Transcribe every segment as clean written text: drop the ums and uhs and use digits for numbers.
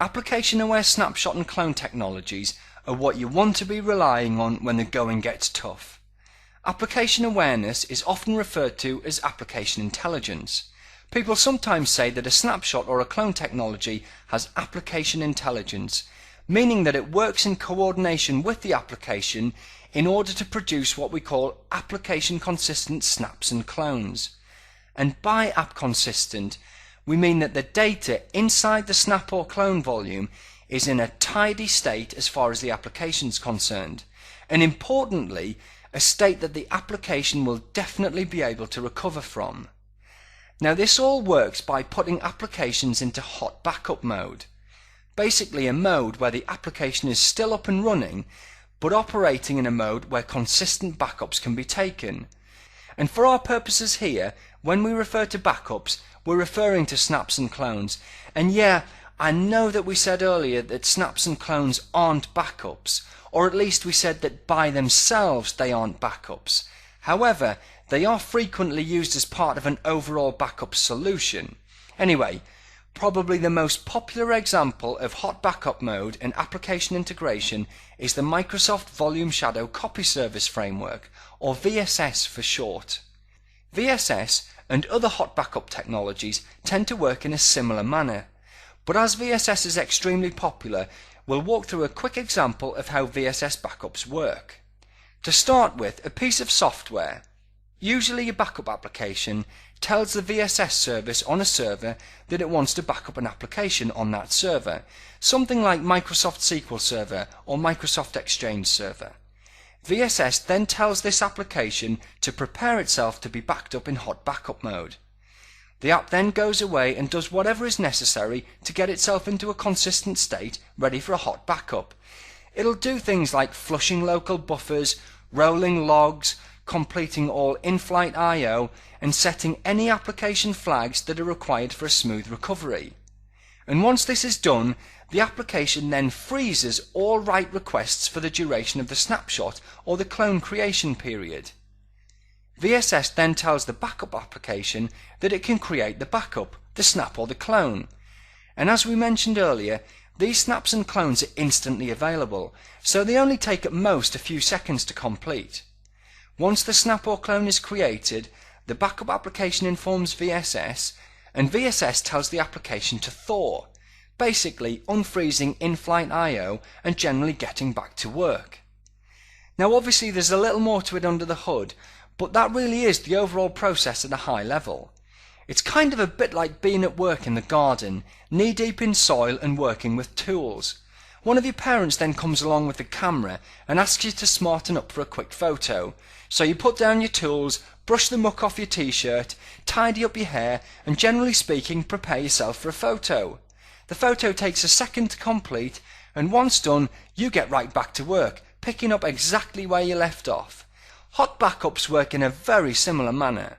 Application-aware snapshot and clone technologies are what you want to be relying on when the going gets tough. Application awareness is often referred to as application intelligence. People sometimes say that a snapshot or a clone technology has application intelligence, meaning that it works in coordination with the application in order to produce what we call application consistent snaps and clones. And by app consistent, we mean that the data inside the snap or clone volume is in a tidy state as far as the application is concerned, and importantly, a state that the application will definitely be able to recover from. Now this all works by putting applications into hot backup mode, basically a mode where the application is still up and running, but operating in a mode where consistent backups can be taken. And for our purposes here, when we refer to backups, we're referring to snaps and clones. And yeah, I know that we said earlier that snaps and clones aren't backups, or at least we said that by themselves they aren't backups. However, they are frequently used as part of an overall backup solution. Anyway, probably the most popular example of hot backup mode and application integration is the Microsoft Volume Shadow Copy Service Framework, or VSS for short. VSS and other hot backup technologies tend to work in a similar manner, but as VSS is extremely popular, we'll walk through a quick example of how VSS backups work. To start with, a piece of software, usually a backup application, tells the VSS service on a server that it wants to back up an application on that server, something like Microsoft SQL Server or Microsoft Exchange Server. VSS then tells this application to prepare itself to be backed up in hot backup mode. The app then goes away and does whatever is necessary to get itself into a consistent state ready for a hot backup. It'll do things like flushing local buffers, rolling logs, completing all in-flight I/O, and setting any application flags that are required for a smooth recovery. And once this is done, the application then freezes all write requests for the duration of the snapshot or the clone creation period. VSS then tells the backup application that it can create the backup, the snap or the clone. And as we mentioned earlier, these snaps and clones are instantly available, so they only take at most a few seconds to complete. Once the snap or clone is created, the backup application informs VSS, and VSS tells the application to thaw, basically unfreezing in-flight I/O and generally getting back to work. Now obviously there's a little more to it under the hood, but that really is the overall process at a high level. It's kind of a bit like being at work in the garden, knee-deep in soil and working with tools. One of your parents then comes along with the camera and asks you to smarten up for a quick photo. So you put down your tools, brush the muck off your t-shirt, tidy up your hair, and generally speaking prepare yourself for a photo. The photo takes a second to complete, and once done, you get right back to work, picking up exactly where you left off. Hot backups work in a very similar manner.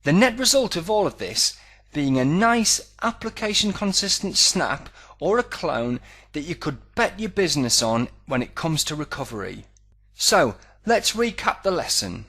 The net result of all of this being a nice application consistent snap or a clone that you could bet your business on when it comes to recovery. So, let's recap the lesson.